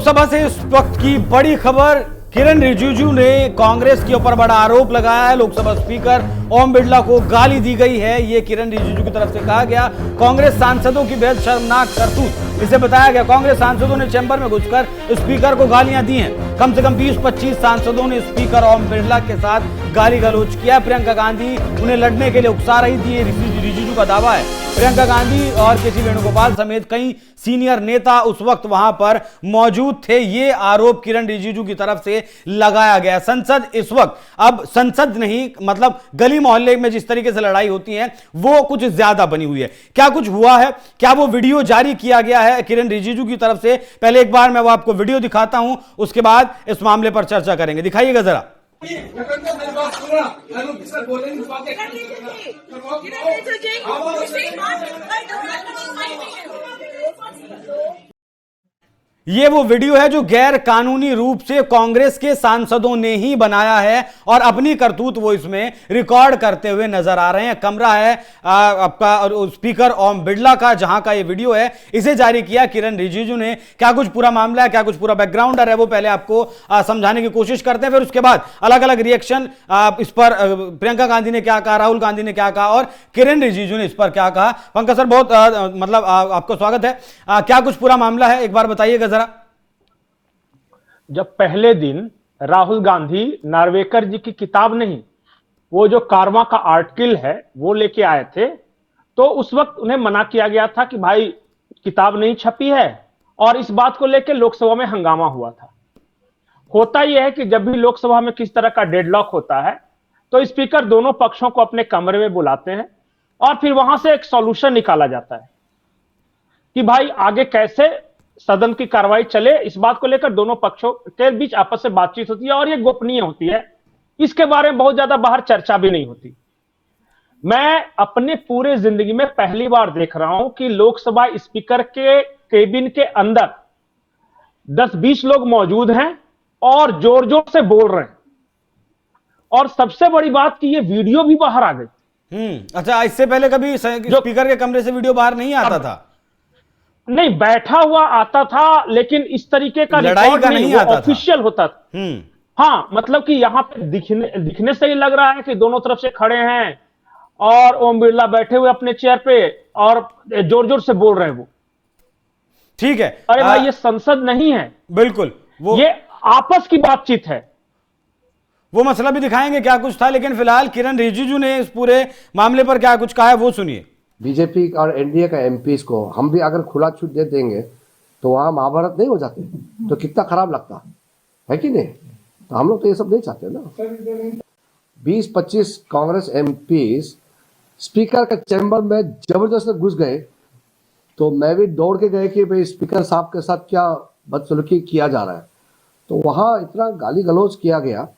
लोकसभा से इस वक्त की बड़ी खबर, किरण रिजिजू ने कांग्रेस के ऊपर बड़ा आरोप लगाया है। लोकसभा स्पीकर ओम बिरला को गाली दी गई है, ये किरण रिजिजू की तरफ से कहा गया। कांग्रेस सांसदों की बेहद शर्मनाक करतूत, इसे बताया गया। कांग्रेस सांसदों ने चैंबर में घुसकर स्पीकर को गालियां दी हैं। कम से कम 20-25 सांसदों ने स्पीकर ओम बिरला के साथ गाली गलौज किया। प्रियंका गांधी उन्हें लड़ने के लिए उकसा रही थी, ये रिजिजू का दावा है। प्रियंका गांधी और केसी वेणुगोपाल समेत कई सीनियर नेता उस वक्त वहां पर मौजूद थे। ये आरोप किरण रिजिजू की तरफ से लगाया गया। संसद इस वक्त, अब संसद नहीं, मतलब गली मोहल्ले में जिस तरीके से लड़ाई होती है वो कुछ ज्यादा बनी हुई है। क्या कुछ हुआ है, क्या वो वीडियो जारी किया गया है किरण रिजिजू की तरफ से? पहले एक बार मैं वो आपको वीडियो दिखाता हूं, उसके बाद इस मामले पर चर्चा करेंगे। दिखाइएगा जरा। ये वो वीडियो है जो गैर कानूनी रूप से कांग्रेस के सांसदों ने ही बनाया है और अपनी करतूत वो इसमें रिकॉर्ड करते हुए नजर आ रहे हैं। कमरा है आपका स्पीकर ओम बिरला का, जहां का ये वीडियो है, इसे जारी किया किरण रिजिजू ने। क्या कुछ पूरा मामला है, क्या कुछ पूरा बैकग्राउंड है, वो पहले आपको समझाने की कोशिश करते हैं, फिर उसके बाद अलग अलग रिएक्शन इस पर प्रियंका गांधी ने क्या कहा, राहुल गांधी ने क्या कहा और किरण रिजिजू ने इस पर क्या कहा। पंकज सर, बहुत मतलब आपको स्वागत है। क्या कुछ पूरा मामला है, एक बार बताइएगा जरा। जब पहले दिन राहुल गांधी नार्वेकर जी की किताब नहीं, वो जो कारवां का आर्टिकल है वो लेके आए थे, तो उस वक्त उन्हें मना किया गया था कि भाई किताब नहीं छपी है, और इस बात को लेकर लोकसभा में हंगामा हुआ था। होता यह है कि जब भी लोकसभा में किस तरह का डेडलॉक होता है तो स्पीकर दोनों पक्षों को अपने कमरे में बुलाते हैं और फिर वहां से एक सॉल्यूशन निकाला जाता है कि भाई आगे कैसे सदन की कार्रवाई चले। इस बात को लेकर दोनों पक्षों के बीच आपस में बातचीत होती है और यह गोपनीय होती है। इसके बारे में बहुत ज्यादा बाहर चर्चा भी नहीं होती। मैं अपने पूरे जिंदगी में पहली बार देख रहा हूं कि लोकसभा स्पीकर के केबिन के अंदर 10-20 लोग मौजूद हैं और जोर जोर से बोल रहे हैं, और सबसे बड़ी बात कि ये वीडियो भी बाहर आ गई। अच्छा, इससे पहले कभी स्पीकर के कमरे से वीडियो बाहर नहीं आता था? नहीं, बैठा हुआ आता था, लेकिन इस तरीके का लड़ाई का नहीं आता, ऑफिशियल होता था। हाँ, मतलब कि यहां पे दिखने से ही लग रहा है कि दोनों तरफ से खड़े हैं और ओम बिरला बैठे हुए अपने चेयर पे और जोर जोर से बोल रहे हैं वो। ठीक है। अरे भाई, ये संसद नहीं है, बिल्कुल, वो ये आपस की बातचीत है। वो मसला भी दिखाएंगे क्या कुछ था, लेकिन फिलहाल किरण रिजिजू ने इस पूरे मामले पर क्या कुछ कहा है वो सुनिए। बीजेपी और एनडीए का एमपीज को हम भी अगर खुला छूट दे देंगे तो वहां महाभारत नहीं हो जाते, तो कितना खराब लगता है कि नहीं? तो हम लोग तो ये सब नहीं चाहते ना। 20-25 कांग्रेस एमपीज स्पीकर के चैम्बर में जबरदस्त घुस गए, तो मैं भी दौड़ के गए कि भाई स्पीकर साहब के साथ क्या बदसलूकी किया जा रहा है। तो वहां इतना गाली गलौज किया गया।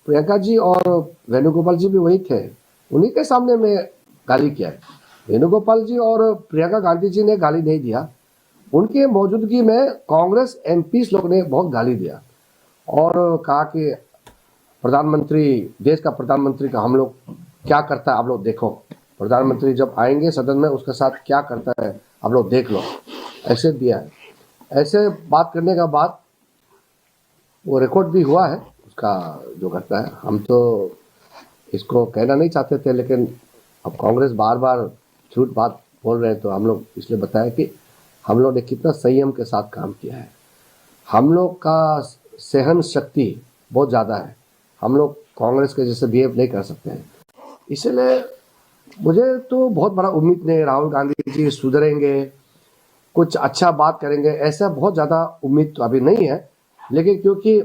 प्रियंका जी और वेणुगोपाल जी भी वही थे, उन्हीं के सामने में गाली किया है। वेणुगोपाल जी और प्रियंका गांधी जी ने गाली नहीं दिया, उनके मौजूदगी में कांग्रेस एमपीस लोग ने बहुत गाली दिया और कहा कि प्रधानमंत्री, देश का प्रधानमंत्री का हम लोग क्या करता है आप लोग देखो, प्रधानमंत्री जब आएंगे सदन में उसके साथ क्या करता है आप लोग देख लो, ऐसे दिया है। ऐसे बात करने का बाद वो रिकॉर्ड भी हुआ है उसका जो घटना है। हम तो इसको कहना नहीं चाहते थे, लेकिन अब कांग्रेस बार बार झूठ बात बोल रहे हैं तो हम लोग इसलिए बताया कि हम लोग ने कितना संयम के साथ काम किया है। हम लोग का सहन शक्ति बहुत ज़्यादा है, हम लोग कांग्रेस के जैसे बिहेव नहीं कर सकते हैं। इसलिए मुझे तो बहुत बड़ा उम्मीद नहीं, राहुल गांधी जी सुधरेंगे, कुछ अच्छा बात करेंगे, ऐसा बहुत ज़्यादा उम्मीद तो अभी नहीं है। लेकिन क्योंकि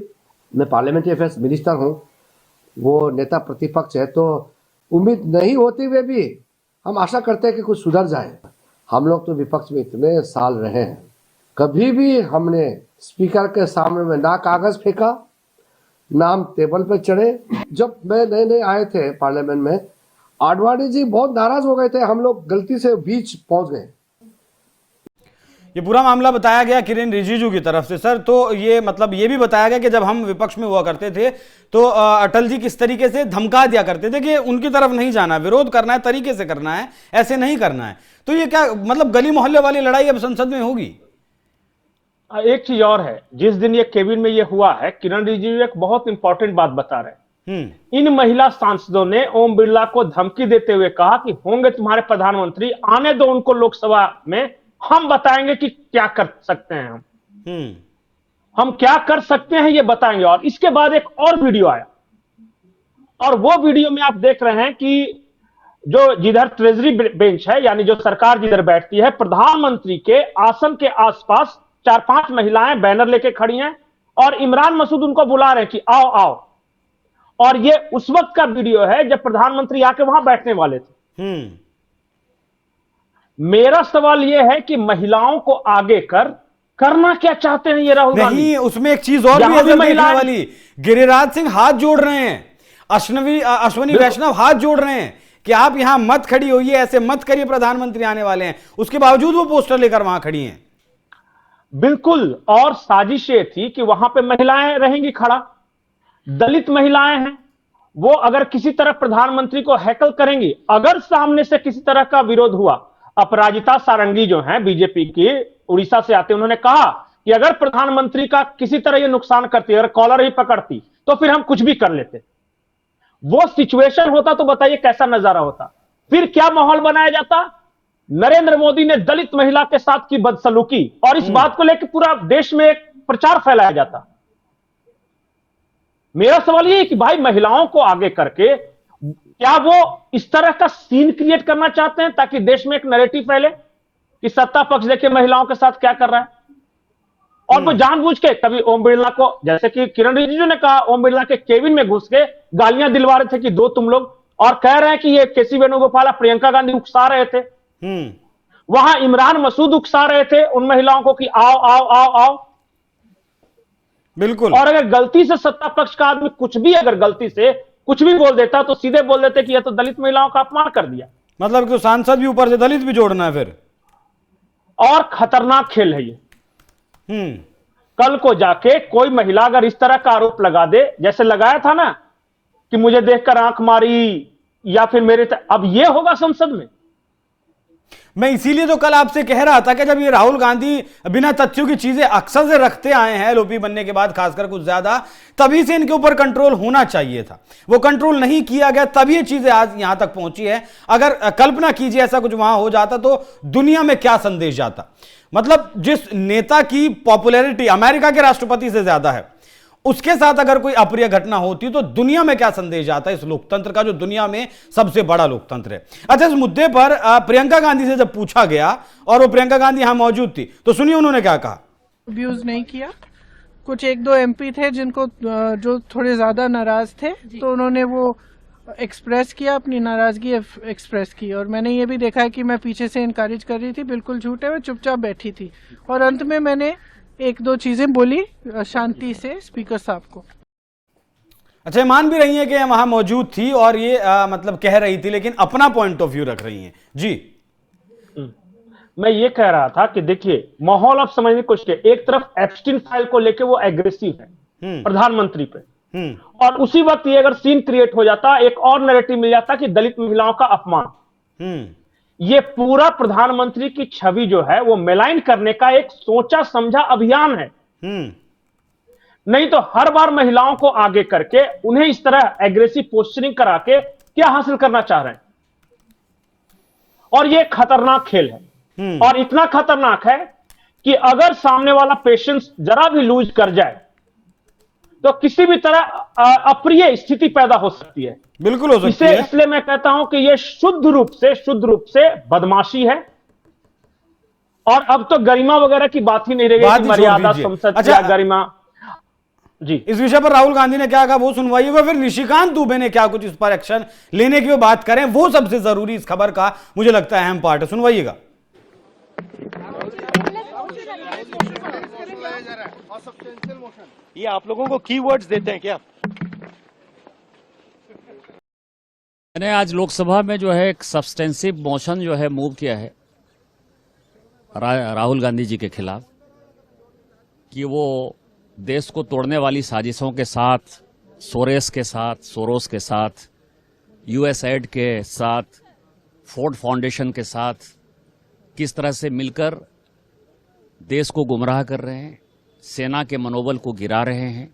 मैं पार्लियामेंट्री अफेयर्स मिनिस्टर हूँ, वो नेता प्रतिपक्ष है, तो उम्मीद नहीं होती हुए भी हम आशा करते हैं कि कुछ सुधर जाए। हम लोग तो विपक्ष में इतने साल रहे हैं, कभी भी हमने स्पीकर के सामने में ना कागज फेंका ना हम टेबल पर चढ़े। जब मैं नए नए आए थे पार्लियामेंट में, आडवाणी जी बहुत नाराज हो गए थे, हम लोग गलती से बीच पहुंच गए। ये पूरा मामला बताया गया किरण रिजिजू की तरफ से। सर, तो ये मतलब ये भी बताया गया कि जब हम विपक्ष में हुआ करते थे तो अटल जी किस तरीके से धमका दिया करते थे कि उनकी तरफ नहीं जाना, विरोध करना है, तरीके से करना है, ऐसे नहीं करना है। तो ये क्या मतलब गली मोहल्ले वाली लड़ाई अब संसद में होगी? एक चीज और है, जिस दिन ये केबिन में ये हुआ है, किरण रिजिजू एक बहुत इंपॉर्टेंट बात बता रहे हैं। इन महिला सांसदों ने ओम बिरला को धमकी देते हुए कहा कि होंगे तुम्हारे प्रधानमंत्री, आने दो उनको लोकसभा में, हम बताएंगे कि क्या कर सकते हैं, हम क्या कर सकते हैं ये बताएंगे। और इसके बाद एक और वीडियो आया, और वो वीडियो में आप देख रहे हैं कि जो जिधर ट्रेजरी बेंच है, यानी जो सरकार जिधर बैठती है, प्रधानमंत्री के आसन के आसपास 4-5 महिलाएं बैनर लेके खड़ी हैं और इमरान मसूद उनको बुला रहे हैं कि आओ आओ। और ये उस वक्त का वीडियो है जब प्रधानमंत्री आके वहां बैठने वाले थे। मेरा सवाल यह है कि महिलाओं को आगे करना क्या चाहते हैं ये राहुल गांधी? नहीं, उसमें एक चीज और भी है देखने वाली। गिरिराज सिंह हाथ जोड़ रहे हैं, अश्वनी वैष्णव हाथ जोड़ रहे हैं कि आप यहां मत खड़ी होइए, ऐसे मत करिए, प्रधानमंत्री आने वाले हैं। उसके बावजूद वो पोस्टर लेकर वहां खड़ी हैं। बिल्कुल, और साजिश ये थी कि वहां पे महिलाएं रहेंगी खड़ा, दलित महिलाएं हैं, वो अगर किसी तरह प्रधानमंत्री को हैकल करेंगी, अगर सामने से किसी तरह का विरोध हुआ। अपराजिता सारंगी जो हैं बीजेपी की, उड़ीसा से आते, उन्होंने कहा कि अगर प्रधानमंत्री का किसी तरह ये नुकसान करती, अगर कॉलर ही पकड़ती, तो फिर हम कुछ भी कर लेते। वो सिचुएशन होता तो बताइए कैसा नजारा होता, फिर क्या माहौल बनाया जाता। नरेंद्र मोदी ने दलित महिला के साथ की बदसलूकी, और इस बात को लेकर पूरा देश में एक प्रचार फैलाया जाता। मेरा सवाल यह है कि भाई महिलाओं को आगे करके क्या वो इस तरह का सीन क्रिएट करना चाहते हैं ताकि देश में एक नैरेटिव फैले कि सत्ता पक्ष देखिए महिलाओं के साथ क्या कर रहा है। और वो जानबूझ के कभी ओम बिरला को, जैसे कि किरण रिजिजू ने कहा, ओम बिरला के केबिन में घुस के गालियां दिलवा रहे थे कि दो तुम लोग, और कह रहे हैं कि ये केसी वेणुगोपाल, प्रियंका गांधी उकसा रहे थे। वहां इमरान मसूद उकसा रहे थे उन महिलाओं को कि आओ आओ आओ आओ। बिल्कुल। और अगर गलती से सत्ता पक्ष का आदमी कुछ भी, अगर गलती से कुछ भी बोल देता, तो सीधे बोल देते कि यह तो दलित महिलाओं का अपमान कर दिया। मतलब तो सांसद भी ऊपर से दलित भी जोड़ना है फिर। और खतरनाक खेल है ये। कल को जाके कोई महिला अगर इस तरह का आरोप लगा दे, जैसे लगाया था ना कि मुझे देखकर आंख मारी, या फिर मेरे अब ये होगा संसद में। मैं इसीलिए तो कल आपसे कह रहा था कि जब ये राहुल गांधी बिना तथ्यों की चीजें अक्सर से रखते आए हैं एलओपी बनने के बाद, खासकर कुछ ज्यादा, तभी से इनके ऊपर कंट्रोल होना चाहिए था। वो कंट्रोल नहीं किया गया, तभी ये चीजें आज यहां तक पहुंची है। अगर कल्पना कीजिए ऐसा कुछ वहां हो जाता तो दुनिया में क्या संदेश जाता। मतलब जिस नेता की पॉपुलैरिटी अमेरिका के राष्ट्रपति से ज्यादा है, उसके साथ अगर कोई अप्रिय घटना होती तो दुनिया में क्या संदेश जाता है इस लोकतंत्र का, जो दुनिया में सबसे बड़ा लोकतंत्र है। अच्छा, इस मुद्दे पर प्रियंका गांधी से जब पूछा गया, और वो प्रियंका गांधी यहां मौजूद थी, तो सुनिए उन्होंने क्या कहा। अब्यूज नहीं किया। कुछ 1-2 एमपी थे जिनको जो थोड़े ज्यादा नाराज थे, तो उन्होंने वो एक्सप्रेस किया, अपनी नाराजगी एक्सप्रेस की। और मैंने ये भी देखा है कि मैं पीछे से इनकरेज कर रही थी, बिल्कुल झूठे में चुपचाप बैठी थी। और अंत में मैंने 1-2 चीजें बोली शांति से स्पीकर साहब को। अच्छा, मान भी रही है कि वहां मौजूद थी और ये मतलब कह रही थी, लेकिन अपना पॉइंट ऑफ व्यू रख रही हैं। जी, मैं ये कह रहा था कि देखिए माहौल आप समझने की कोशिश कीजिए। एक तरफ एप्स्टीन फाइल को लेके वो एग्रेसिव है प्रधानमंत्री पे, और उसी वक्त ये अगर सीन क्रिएट हो जाता, एक और नैरेटिव मिल जाता कि दलित महिलाओं का अपमान। ये पूरा प्रधानमंत्री की छवि जो है वो मेलाइन करने का एक सोचा समझा अभियान है। नहीं तो हर बार महिलाओं को आगे करके उन्हें इस तरह एग्रेसिव पोस्चरिंग करा के क्या हासिल करना चाह रहे हैं। और ये खतरनाक खेल है, और इतना खतरनाक है कि अगर सामने वाला पेशेंस जरा भी लूज कर जाए तो किसी भी तरह अप्रिय स्थिति पैदा हो सकती है। बिल्कुल हो सकती है। इसलिए मैं कहता हूं कि यह शुद्ध रूप से बदमाशी है। और अब तो गरिमा वगैरह की बात ही नहीं रहेगी, मर्यादा, संसद की गरिमा। जी, इस विषय पर राहुल गांधी ने क्या कहा वो सुनवाइएगा, फिर निशिकांत दुबे ने क्या कुछ इस पर एक्शन लेने की बात करें, वो सबसे जरूरी इस खबर का मुझे लगता है अहम पार्ट है। सुनवाइएगा। ये आप लोगों को कीवर्ड्स देते हैं क्या? मैंने आज लोकसभा में जो है एक सब्सटेंसिव मोशन जो है मूव किया है राहुल गांधी जी के खिलाफ, कि वो देश को तोड़ने वाली साजिशों के साथ, सोरोस के साथ, यूएसएड के साथ, फोर्ड फाउंडेशन के साथ किस तरह से मिलकर देश को गुमराह कर रहे हैं, सेना के मनोबल को गिरा रहे हैं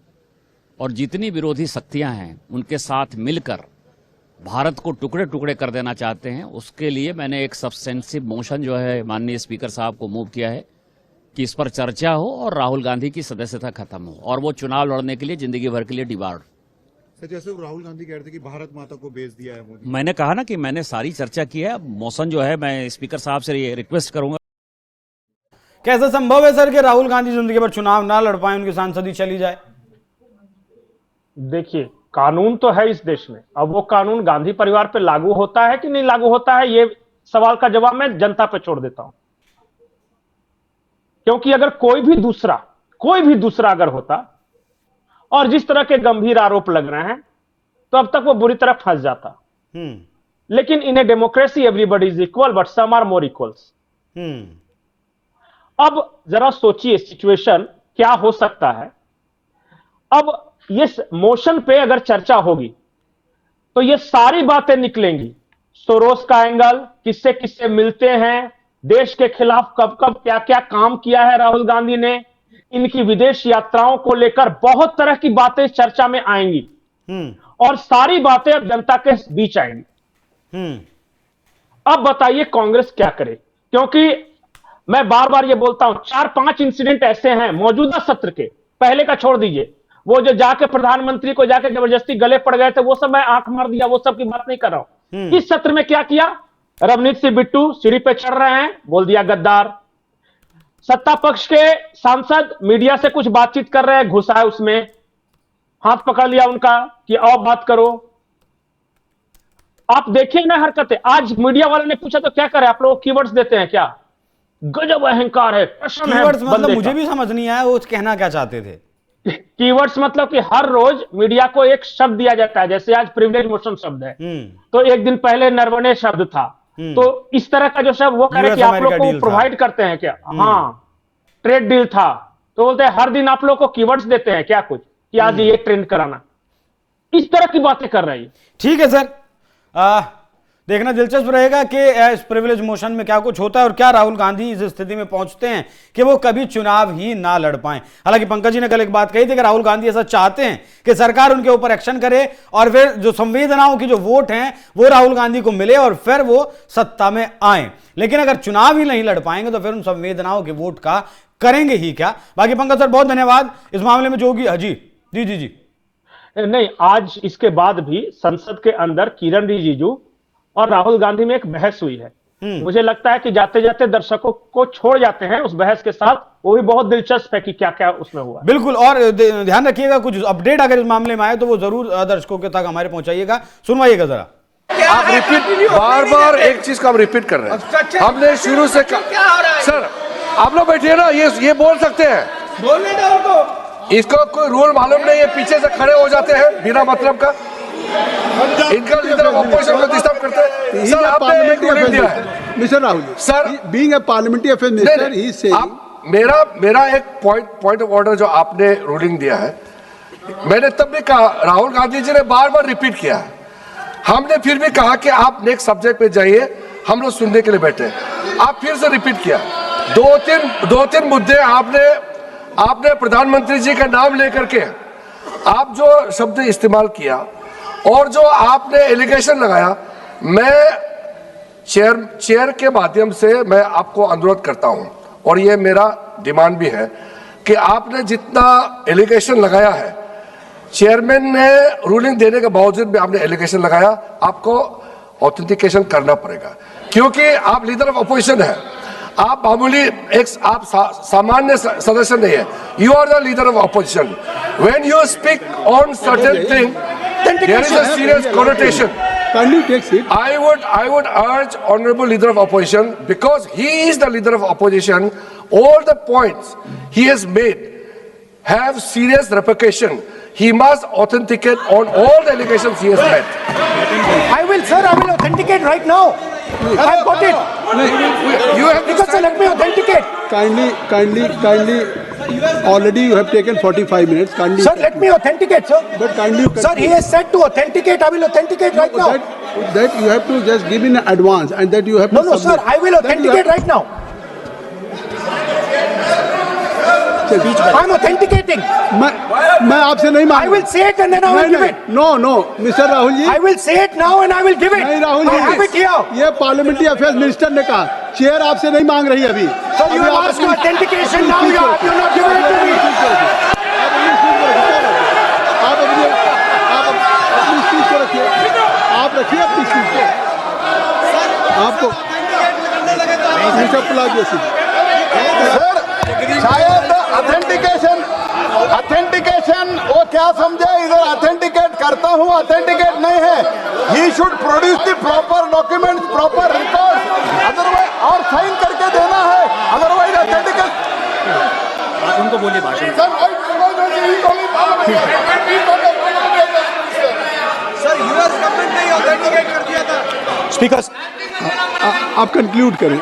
और जितनी विरोधी शक्तियां हैं उनके साथ मिलकर भारत को टुकड़े टुकड़े कर देना चाहते हैं। उसके लिए मैंने एक सब्सटेंसिव मोशन जो है माननीय स्पीकर साहब को मूव किया है कि इस पर चर्चा हो और राहुल गांधी की सदस्यता खत्म हो और वो चुनाव लड़ने के लिए जिंदगी भर के लिए डिबार्ड। सर जैसे राहुल गांधी कहते हैं कि भारत माता को बेच दिया है मोदी। मैंने कहा ना कि मैंने सारी चर्चा की है। मोशन जो है मैं स्पीकर साहब से ये रिक्वेस्ट करूंगा। कैसे संभव है सर कि राहुल गांधी जिंदगी भर चुनाव ना लड़ पाए, उनकी सांसदी चली जाए? देखिए, कानून तो है इस देश में। अब वो कानून गांधी परिवार पे लागू होता है कि नहीं लागू होता है, ये सवाल का जवाब मैं जनता पे छोड़ देता हूं। क्योंकि अगर कोई भी दूसरा अगर होता और जिस तरह के गंभीर आरोप लग रहे हैं तो अब तक वो बुरी तरह फंस जाता। लेकिन in a democracy everybody is equal but some are more equals. अब जरा सोचिए सिचुएशन क्या हो सकता है। अब ये मोशन पे अगर चर्चा होगी तो ये सारी बातें निकलेंगी। सोरोस का एंगल, किससे किससे मिलते हैं, देश के खिलाफ कब कब क्या क्या काम किया है राहुल गांधी ने, इनकी विदेश यात्राओं को लेकर बहुत तरह की बातें चर्चा में आएंगी और सारी बातें अब जनता के बीच आएंगी। अब बताइए कांग्रेस क्या करे, क्योंकि मैं बार बार ये बोलता हूं 4-5 इंसिडेंट ऐसे हैं मौजूदा सत्र के, पहले का छोड़ दीजिए, वो जो जाके प्रधानमंत्री को जाके जबरदस्ती गले पड़ गए थे वो सब मैं आंख मार दिया, वो सब की बात नहीं कर रहा हूं। इस सत्र में क्या किया, रवनीत सिंह बिट्टू सीढ़ी पे चढ़ रहे हैं, बोल दिया गद्दार। सत्ता पक्ष के सांसद मीडिया से कुछ बातचीत कर रहे हैं, घुसा है उसमें, हाथ पकड़ लिया उनका कि आओ बात करो। आप देखिए ना हरकतें। आज मीडिया वाले ने पूछा तो क्या करे, आप लोग कीवर्ड्स देते हैं क्या, गजब अहंकार है, प्रश्न है। मतलब मुझे भी समझ नहीं आया वो कहना क्या चाहते थे। कीवर्ड्स मतलब कि हर रोज मीडिया को एक शब्द दिया जाता है, जैसे आज प्रिविलेज मोशन शब्द है तो एक दिन पहले नरवणे शब्द था, तो इस तरह का जो शब्द वो कह रहे कि आप लोग को प्रोवाइड करते हैं क्या। हाँ, ट्रेड डील था, तो बोलते हैं हर दिन आप लोग को कीवर्ड्स देते हैं क्या कुछ कि आज ये ट्रेंड कराना, इस तरह की बातें कर रही है। ठीक है सर, देखना दिलचस्प रहेगा कि इस प्रिविलेज मोशन में क्या कुछ होता है और क्या राहुल गांधी इस स्थिति में पहुंचते हैं कि वो कभी चुनाव ही ना लड़ पाएं। हालांकि पंकज जी ने कल एक बात कही थी कि राहुल गांधी ऐसा चाहते हैं कि सरकार उनके ऊपर एक्शन करे और फिर जो संवेदनाओं की जो वोट हैं वो राहुल गांधी को मिले और फिर वो सत्ता में आए। लेकिन अगर चुनाव ही नहीं लड़ पाएंगे तो फिर उन संवेदनाओं के वोट का करेंगे ही क्या। बाकी पंकज सर बहुत धन्यवाद इस मामले में जो होगी। जी जी जी जी नहीं, आज इसके बाद भी संसद के अंदर किरण रिजिजू और राहुल गांधी में एक बहस हुई है। मुझे लगता है कि जाते जाते दर्शकों को छोड़ जाते हैं उस बहस के साथ, वो भी बहुत दिलचस्प है कि क्या क्या उसमें हुआ। बिल्कुल, और ध्यान रखिएगा कुछ अपडेट अगर इस मामले में आए तो वो जरूर दर्शकों के तक हमारे पहुंचाइएगा। सुनवाइएगा जरा। आप रिपीट बार एक चीज का हम रिपीट कर रहे हैं। हमने शुरू से सर आप लोग बैठिए ना, ये बोल सकते हैं, बोलने दो उनको। इसको कोई रूल मालूम नहीं है, पीछे से खड़े हो जाते हैं बिना मतलब का, इनका लीडर ऑपोजिशन को डिस्टर्ब करते हैं। सर आपने एक रूलिंग दिया है mister Rahul sir, being a parliamentary affair minister ही से मेरा एक पॉइंट ऑफ ऑर्डर जो आपने रूलिंग दिया है, मैंने तब भी कहा, राहुल गांधी जी ने बार बार रिपीट किया है, हमने फिर भी कहा कि आप नेक्स्ट सब्जेक्ट पे जाइए, हम लोग सुनने के लिए बैठे। आप फिर से रिपीट किया, दो तीन मुद्दे आपने प्रधानमंत्री जी का नाम लेकर के आप जो शब्द इस्तेमाल किया और जो आपने एलिगेशन लगाया, मैं चेयर के माध्यम से मैं आपको अनुरोध करता हूं और ये मेरा डिमांड भी है कि आपने जितना एलिगेशन लगाया है, चेयरमैन ने रूलिंग देने के बावजूद भी आपने एलिगेशन लगाया, आपको ऑथेंटिकेशन करना पड़ेगा, क्योंकि आप लीडर ऑफ अपोजिशन है, आप मामूली आप सामान्य सदस्य नहीं है, you are the leader of opposition. When you speak on certain thing there is a serious connotation. Kindly take it. I would urge honorable leader of opposition, because he is the leader of opposition, all the points he has made have serious repercussion. He must authenticate on all the allegations he has made. I will authenticate right now. I've got it. You have because sir, let me authenticate. Kindly. Already you have taken 45 minutes. Kindly. Sir, let me authenticate, sir. But kindly. Sir, he has said to authenticate. I will authenticate right now. That you have to just give in advance, and that you have to. No, sir. I will authenticate right now. I'm authenticating. मैं आपसे नहीं I मांग will say it and then I will give it. No no mister Rahul ji, I will say it now and I will give it. नहीं Rahul I have it ji, here. ये parliamentary affairs minister ने कहा, chair आपसे नहीं मांग रही अभी। So you have asked for authentication now. You have not given it to me. आप अपनी स्पीच को रखिए, आप रखिए अपनी स्पीच को। आपको शायद ऑथेंटिकेशन वो क्या समझे, इधर ऑथेंटिकेट करता हूँ, ऑथेंटिकेट नहीं है। He should produce the proper document, proper record, otherwise और साइन करके देना है, अदरवाइज ऑथेंटिकेट। उनको बोलिए भाषण। सर यूएस गवर्नमेंट ने ऑथेंटिकेट कर दिया था। Speakers. आप कंक्लूड करें।